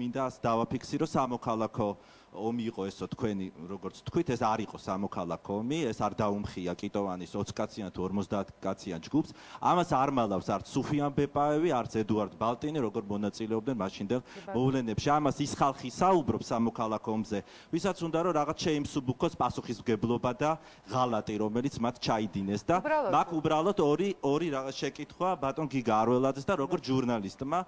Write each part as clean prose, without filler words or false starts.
მინდა დავაფიქსირო სამოქალაქო ომი იყო ესო თქვენი როგორც თქვით ეს არ იყო სამოქალაქო ომი ეს არ დაუმხია კიტოვანის 20 კაციან თუ 50 კაციან ჯგუფს ამას არ მალავს არც სუფიან ბეპაევი არც ედუარდ ბალტინი როგორ მონაწილეობდნენ მაშინდელ მოვლენებში ამას ის ხალხი საუბრობს სამოქალაქო ომზე ვისაც უნდა რომ რაღაც შეიმსუბუქოს პასუხისმგებლობა და ღალატი რომელიც მათ ჩაიდინეს და მაგ უბრალოდ ორი რაღაც შეკითხვა ბატონ გიგა არველაძეს და როგორც ჟურნალისტმა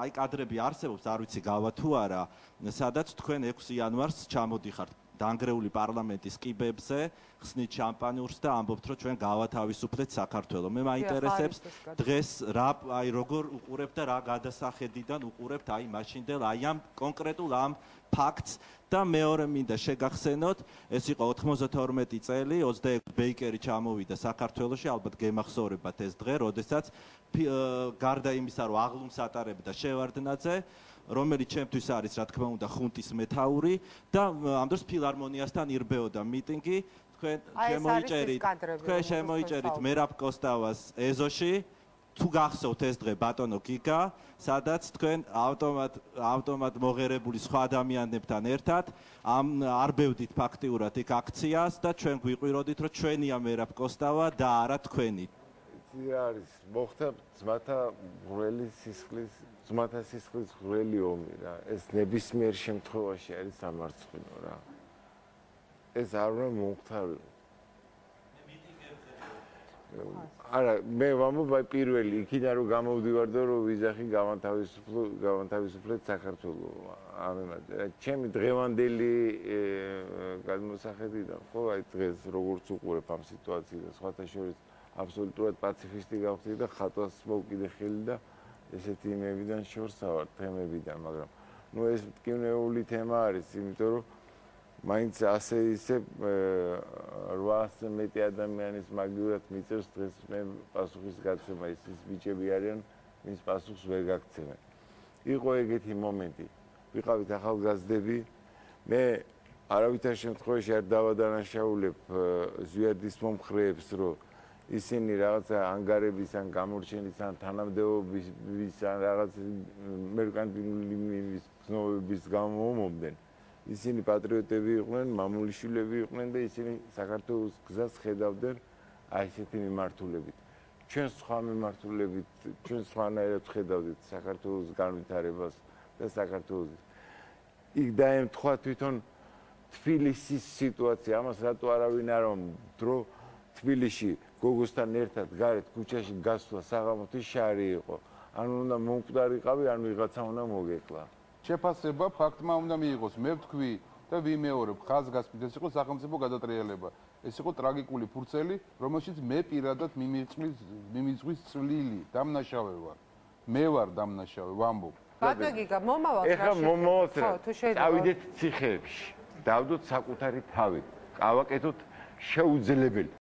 აი კადრები არსებობს არ ვიცი გავა თუ არა სადაც თქვენ 6 იანვარს ჩამოდიხართ დანგრეული პარლამენტის კიბებზე ხსნით შამპანურს და ამბობთ რომ ჩვენ გავათავისუფლეთ საქართველოს მე მაინტერესებს დღეს რა აი როგორ უყურებთ და რა გადასახედიდან უყურებთ აი მაშინდელ აი ამ კონკრეტულ ამ ფაქტს და მეორე მინდა შეგახსენოთ ეს იყო 92 წელი 26 ბეიკერი ჩამოვიდა საქართველოში ალბათ გემახსოვრებათ ეს დღე როდესაც გარდა იმისა რომ აღლუმს ატარებდა შევარდნაძე რომელიც ჩემთვის არის რა თქმა უნდა ხუნტის მეთაური და ამ დროს ფილარმონიასთან ირბეოდა მიტინგი თქვენ შემოიჭერით მერაბ კოსტავას ეზოში თუ გახსოვთ ეს დღე ბატონო გიგა სადაც თქვენ ავტომატ მოღერებული სხვა ადამიანებთან ერთად არ ბევდით ფაქტიურად იქ აქციას და ჩვენ გვიყვიროდით რომ ჩვენია მერაბ კოსტავა და არა თქვენი არის მოხდა ძმათა სისხლის გრელი ომი რა ეს ნებისმიერ შემთხვევაში არის სამარცხვინო რა ეს არ უნდა მომხდარიყო არა მე ვამბობ აი პირველი იქიდან რომ გამოვდივარ და რომ ვიზახი გავანთავისუფლეთ საქართველოს ამემად ჩემი დღევანდელი გადმოსახედიდან ხო აი დღეს როგორც უყურებ ამ სიტუაციას სხვათა შორის აბსოლუტურად პაციფისტი გავხდი და ხატვას მოვკიდე ხელი და ესეთი იმებიდან შორსა ვარ თემებიდან მაგრამ ნუ ეს მტკივნეული თემა არის იმიტომ რომ მაინც ასე ისე 800 მეტი ადამიანის მაგივრად მიწევს დღეს მე პასუხის გაცემა ის ბიჭები არიან ვინც პასუხს ვერ გაგცემენ იყო ეგეთი მომენტი ვიყავით ახალგაზრდები მე არავითარ შემთხვევაში არ დავადანაშაულებ ზვიადის მომხრეებს რომ ისინი რაღაცა ანგარების ან გამორჩენის ან თანამდებობის ან რაღაც მერკანტილიზმის გზნობების გამო მომობდნენ ისინი პატრიოტები იყვნენ, მამულიშვილები იყვნენ და ისინი საქართველოს გზას ხედავდნენ აი ესეთი მიმართულებით. ჩვენ სხვა მიმართულებით, ჩვენ სხვანაირად ხედავდით საქართველოს განვითარებას და საქართველოს. იქ დაემთხვა თვითონ თბილისის სიტუაცია, ამას რატო არავინ არ ამბობს, რომ თბილისში გოგოსთან ერთად გარეთ ქუჩაში გასვლა საღამოთი შარი იყო. ან უნდა მომკვდარიყავი, ან ვიღაცა უნდა მოგეკლა. შეფასება ფაქტმა უნდა მიიღოს. მე ვთქვი და ვიმეორებ, ხაზგასმით ეს იყო სახელმწიფო გადატრიალება. ეს იყო ტრაგიკული ფურცელი, რომელშიც მე პირადად მიმიწვის წვლილი, დამნაშავე ვარ. მე ვარ დამნაშავე, ვამბობ. ბატონო გიგა, მომავალ ეხლა მომავალ წავიდეთ ციხეებში. დავდოთ საკუთარი თავი. გავაკეთოთ შეუძლებელი